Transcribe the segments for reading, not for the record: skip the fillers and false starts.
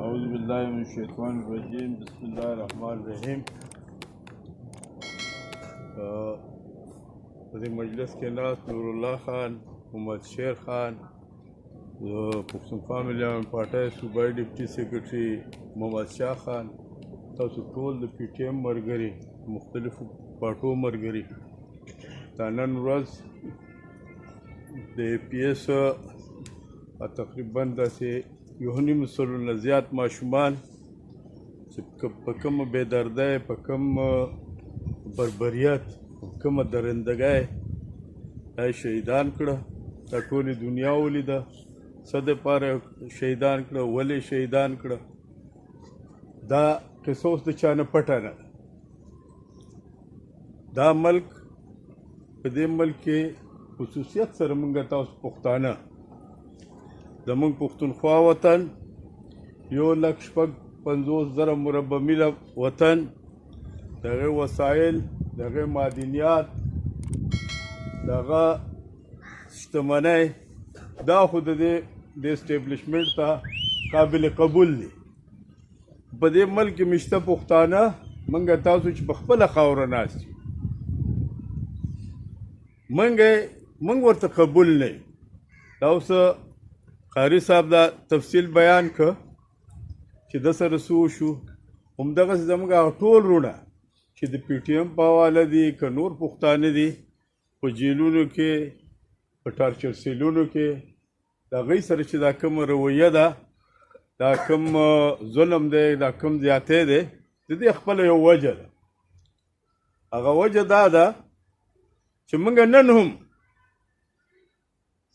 أعوذ بالله من الشيطان الرجيم بسم الله الرحمن الرحیم. په دې مجلس کې ناست نور الله خان، محمد شیر خان، پښتونخوا ملیان پارټۍ صوبایي ډیپټي سیکرټري محمد شاه خان، تاسو ټول د پی ټي ایم ملګري، مختلفو پارټو ملګري، دا نن ورځ د اے پی ایس تقریبا داسې 1.5 سلو نه زیات ماشومان چې په کومه بېدردۍ، په کوم بربریت، په کومه درندګۍ دا شهیدان کړه. دا ټولې دنیا ولیده څه دپاره شهیدان کړه، ولې شهیدان کړه. دا قصه اوس د چا نه پټه نه ده. دا ملک، په دې ملک کې خصوصیت سره موږ تاسو پښتانه، زمونږ پښتونخوا وطن 1,50,000 مربع میله وطن، د هغې وسایل، د هغې معدنیات، د هغه شتمنۍ، دا خو د اسټیبلشمنټ ته قابل قبول دي. په دې ملک کې مشته پښتانه موږ تاسو چې په خپله خاوره ناست یو، موږ ورته قبول نه یو. دا اوس قاري صاحب دا تفصیل بیان که چې د سره څه وشو. همدغسې زموږ ټول وروڼه چې د پی ټي ایم په حواله دي که نور پښتانه دي، په جیلونو کې، په ټارچر سیلونو کې، د هغوی سره چې دا کومه رویه ده، دا کوم ظلم دی، دا کوم زیاتی دی، د دې خپله یو وجه ده. هغه وجه دا ده چې موږ نن هم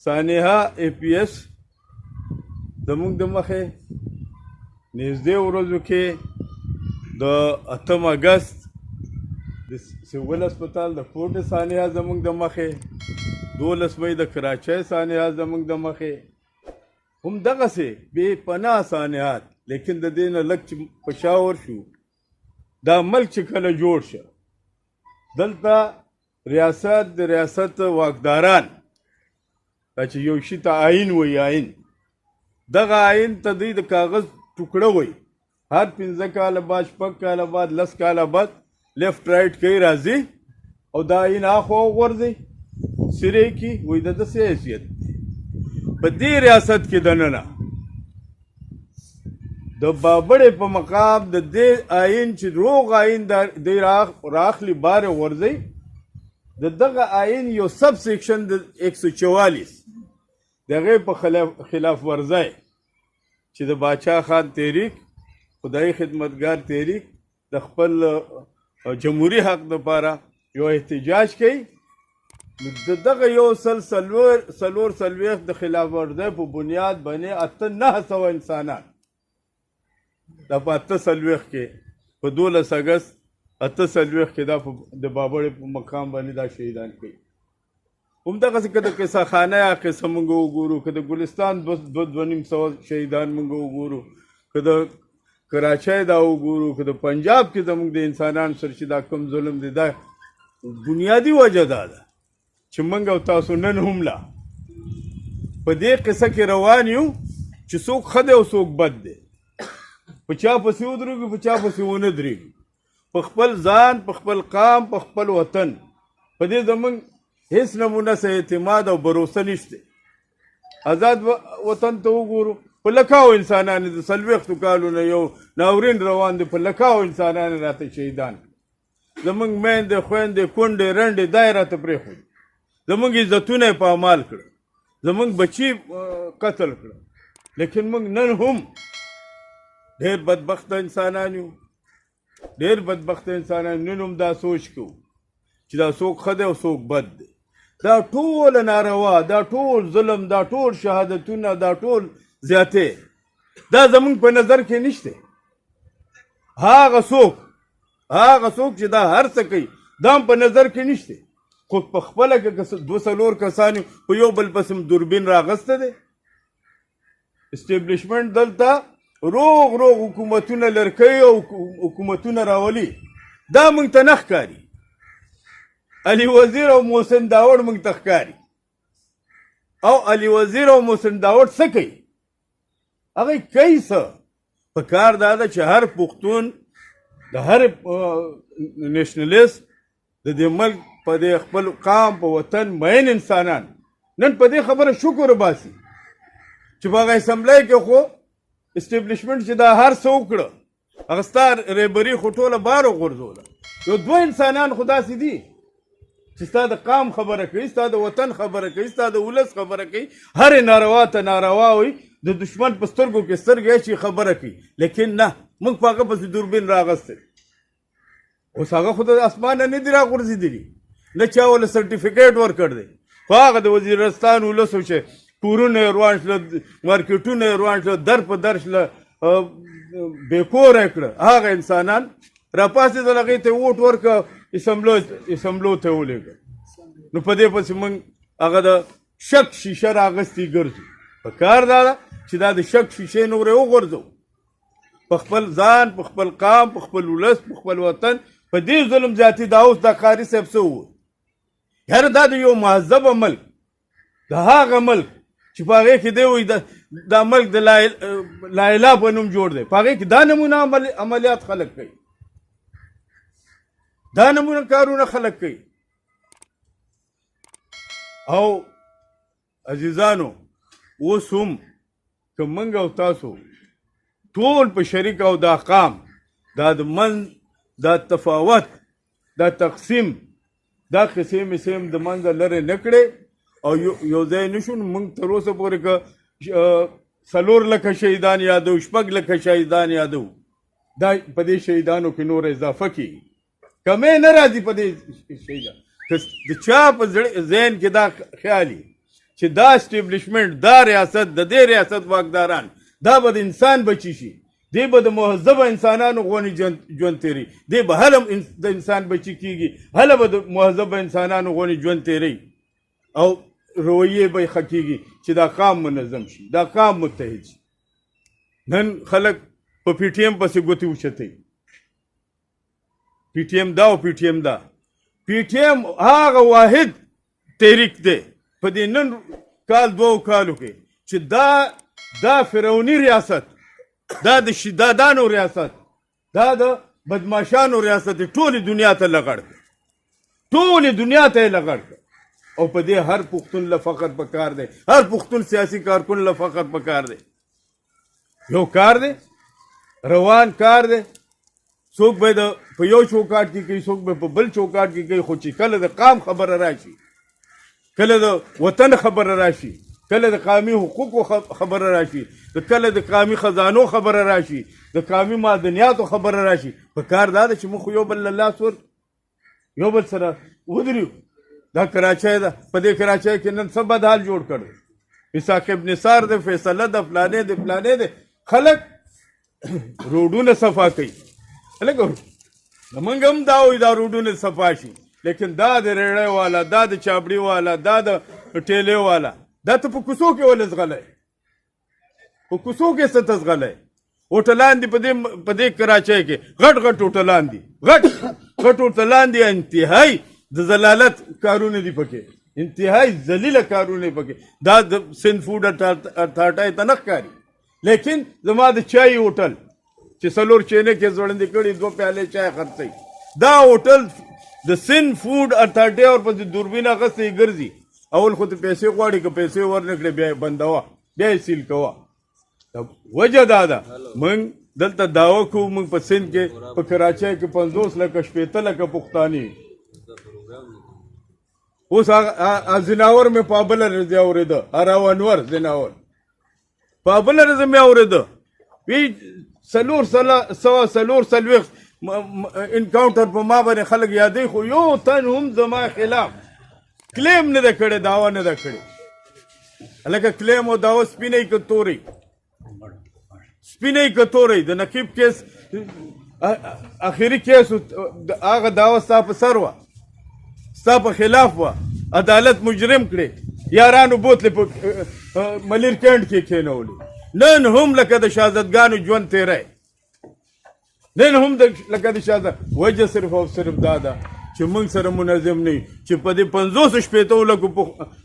سانحه اے پی ایس زمونږ د مخې نږدې ورځو کې د 8 اګست د سیول هسپتال د کوټې سانحه زمونږ د مخې، 12 مۍ د کراچۍ سانحه زمونږ د مخې، همدغسې بې پناه سانحات. لیکن د دې نه لږ چې په شا ورشو، دا ملک چې کله جوړ شه، دلته ریاست د ریاست واکداران، دا چې یو شي ته آئین وایي، آئین، دغه آئین ته دوی د کاغذ ټوکړه وایي. هر 15 کاله بعد، 6 کاله بعد، 10 کاله بعد لیفټ رایټ کوي، راځي او دا آئین اخوا وغورځي، سرې کي، وایي د ده څه حیثیت دی. په دې ریاست کې دننه د بابړې په مقام د دې آئین چې روغ آئین دی راخلي بارې غورځي، د دغه آئین یو سب سیکشن د 144 د هغې په خلاف ورزی چې د باچا خان تحریک، خدای خدمتګار تحریک، د خپل جمهوري حق دپاره یو احتجاج کوي، د دغه 140 د خلاف ورزی په بنیاد باندې 900 انسانان دا په 8 کې په 12 اګست 8 کې دا د بابړې په مقام باندې دا شهیدان کوي. همدغسې که د قصه خانه یا قصه موږ وګورو، که د ګلستان 200 شهیدان موږ وګورو، که د کراچۍ دا وګورو، که د پنجاب کې زموږ د انسانانو سره چې دا کوم ظلم دی، دا بنیادي وجه دا ده چې موږ او تاسو نن هم لا په دې قصه کې روان یو چې څوک ښه دی او څوک بد دی، په چا پسې ودرېږو، په چا پسې ونه درېږو، په خپل ځان، په خپل قام، په خپل وطن، په دې زموږ هیڅ نمونه څه اعتماد او بروسه نشته. آزاد وطن ته وګورو، په لکاو انسانان د 40 کالو نه یو ناورین روان دی، په لکاو انسانان راته شهیدان، زموږ میندې، خویندې، کونډې، رنډې دا یې راته پرېښودې، زموږ عزتونه یې پامال کړه، زموږ بچي قتل کړه. لیکن موږ نن هم ډېر بدبخته انسانان یو، ډېر بدبخته انسانان. نن هم دا سوچ کوو چې دا څوک ښه دی او څوک بد دی. دا ټول ناروا، دا ټول ظلم، دا ټول شهادتونه، دا ټول زیاتې، دا زمونږ په نظر کې نشته. هغه څوک چې دا هر څه کوي، دا هم په نظر کې نشته، خو په خپله کې 2-4 کسان په یو بل پسې دوربین راغسته دی. اسټیبلشمنټ دلته روغ حکومتونه لرکوي او حکومتونه راولي، دا موږ ته نه ښکاري. علي وزیر او محسن داوړ موږ ته ښکاري، او علي وزیر او محسن داوړ څه کوي؟ هغه کوي څه؟ په کار دا ده چې هر پښتون د هر نیشنلیست د دې ملک په دې خپل قام په وطن مین انسانان نن په دې خبره شکر وباسي چې په هغه اسمبلی کې خو اسټیبلیشمنټ چې دا هر څه وکړه هغه ستا ریبري خو ټوله بار وغورځوله یو دوه انسانان خو داسې دي چې ستا د قام خبره کوي ستا د وطن خبره کوي ستا د ولس خبره کوي هرې ناروا ته ناروا وي د دشمن په سترګو کې سترګې اچي خبره کوي لیکن نه موږ په هغه پسې دوربین راغستی اوس هغه خو د اسمانه نه دي راغورځېدلي نه چا ول سرټیفیکیټ ورکړ دی خو هغه د وزیرستان ولسو چې کورونه یې روان شله مارکیټونه یې روان شله در په در شله بېکوره یې کړه هغه انسانان راپاڅېدل هغې ته یې ووټ ورکړه اسمبلو ته یې ولېږه نو په دې پسې موږ هغه د شک شیشه راغستې ګرځو په کار دا ده چې دا د شک شیشې نورې وغورځو په خپل ځان په خپل قام په خپل ولس په خپل وطن په دې ظلم زیاتي دا اوس دا قاري صاحب څه وویل یاره دا د یو مهذبه ملک د هغه ملک چې په هغې کې دی وایي دا ملک د لا په نوم جوړ دی په هغې کې دا نمونه عملیات خلک کوي دا نمونه کارونه خلک کوي او عزیزانو اوس هم که موږ او تاسو ټول په شریک او دا قام دا د منځ دا تفاوت دا تقسیم دا قصې مې د منځه لرې نه کړې او یو ځای نه شو موږ تر اوسه پورې که 4 لکه شهیدان یادو 6 لکه شهیدان یادو دا په دې شهیدانو کې نور اضافه کېږي کمې نه راځي په دې شهیدان د چا په ذهن کې دا خیالي چې دا اسټیبلیشمنٹ دا ریاست د دې ریاست واکداران دا به د انسان بچی شي دی به د مهذبه انسانانو غونې ژوند تېروي دی به هله د انسان بچی کېږي هله به د مهذبه انسانانو غونې ژوند تېروي او رویې به یې ښه کېږي چې دا قام منظم شي دا قام متحد شي نن خلک په پی ټي ایم پسې ګوتې اوچتوي پی ټي ایم دا او پی ټي ایم دا پی ټي ایم هغه واحد تحریک دی په دې نن کال 2 کالو کې چې دا فرعوني ریاست دا د شدادانو ریاست دا د بدماشانو ریاست ټولې دنیا ته لغړ کړ ټولې دنیا ته یې لغړ کړ او په دې هر پښتون له فخر پکار دی هر پښتون سیاسي کارکن له فخر پکار دی یو کار دی روان کار دی څوک به په یو چوکاټ کې کوي څوک به په بل چوکاټ کې کوي خو چې کله د قام خبره راشي کله د وطن خبره راشي کله د قومي حقوقو خبره راشي کله د قومي خزانو خبره راشي د قومي معدنیاتو خبره راشي په کار دا ده چې موږ یو بل له لاس ور یو بل سره ودرېو دا کراچۍ ده په دې کراچۍ کې نن څه بد حال جوړ کړ اسحاق ابن نثار د فیصله د فلانې د فلانې د خلک روډونه صفا کوي لکه موږ هم دا وایو دا روډونه صفا شي لیکن دا د ریړۍ والا دا د چابړي والا دا د ټیلې والا دا ته په کوڅو کې ولې ځغلی په کوڅو کې څه ته ځغلی هوټلان دي په دې کراچۍ کې غټ غټ هوټلان دي غټ هوټلان دي انتهایی د ضلالت کارونه دي پکې انتهایی ذلیله کارونه پکې دا د سند فوډ اتھارټۍ ته نه ښکاري لیکن زما د چای هوټل چې 4 چینې کې ځوړندې کړي 2 پیالې چای خرڅوي دا هوټل د سند فوډ اتھارټۍ ورپسې دوربین اخیستی ګرځي اول خو ته پیسې غواړي که پیسې ورنکړې بیا یې بندوه بیا یې سیل کوه وجه دا ده موږ دلته دعوه کوو موږ په سند کې په کراچۍ کې 50 لکه 15 لکه پښتانه اوس ځناور مې په بله ورځ اورېده اراو انور ځناور په بله ورځ مې اورېده وی 440 انکاونټر په ما باندې خلک یادوي خو یو تن هم زما خلاف کلیم نه ده کړی دعوه نه ده کړې هلکه کلیم او دعوه سپینی که تورې سپینی که تورې د نقیب کیس اخري کیس هغه دعوه ستا په سر وه ستا په خلاف وه عدالت مجرم کړې یارانو بوتلې په ملیر کینډ کې کښېنولې نن هم لکه د شهزادګانو ژوند تېری نن هم لکه د شهزاد وجه صرف او صرف دا ده چې موږ سره منظم نه چې په دې 500 لکو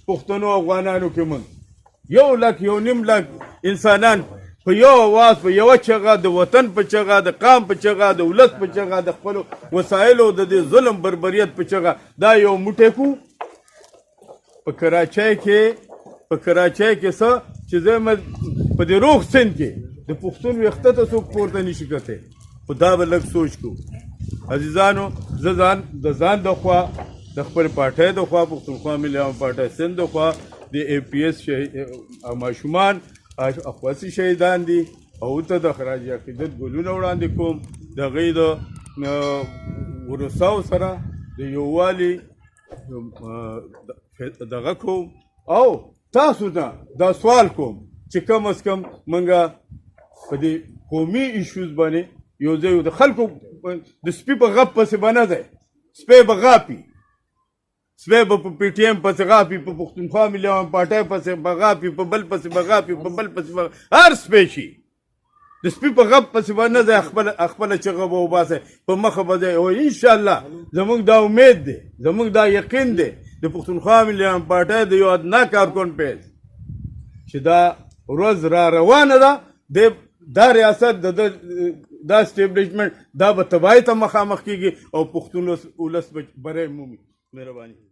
پښتنو افغانانو کې موږ 1 لک 1.5 لک انسانان په په یو اواز په یوه چغه د وطن په چغه د قام په چغه د ولس په چغه د خپلو وسایلو د دې ظلم بربریت په چغه دا یو موټی کو په کراچۍ کې څه چې زه په دې روغ سند کې د پښتون ویښته ته څوک پورته نشي کتی خو دا به لږ سوچ کو عزیزانو زه د ځان د خوا د خپل پارټۍ د خوا پښتونخوا ملي عوامي پارټۍ سند د خوا د اے پی ایس ماشومان اخواسی شهیدان دي او ته د خراج عقیدت ګلونه وړاندې کوم د هغوی د ورثاو سره د یووالي دغه کوم او تاسو ته دا سوال کوم چې کم از کم موږ په دې قومي ایشوز باندې یو ځای د خلکو د سپي په غپ پسې به نه دی سپی به غاپي سپی به په پی ټي ایم پسې غاپي په پښتونخوا ملي عوامي پارټۍ پسې به غاپي په بل پسې به غاپي په بل پسې به هر سپی شي د سپي په غپ پسې به نه ځای خپله چغه به وباسئ په مخه به ځای او انشاءالله زموږ دا امید دی زموږ دا یقین دی د پښتونخوا ملي عوامي پارټۍ د یو ادنا کارکن په حیث چې دا ورځ را روانه ده دا ریاست دا اسټیبلیشمنټ دا به تباهۍ ته مخامخ کېږي او پښتون ولس به بری مومي مهرباني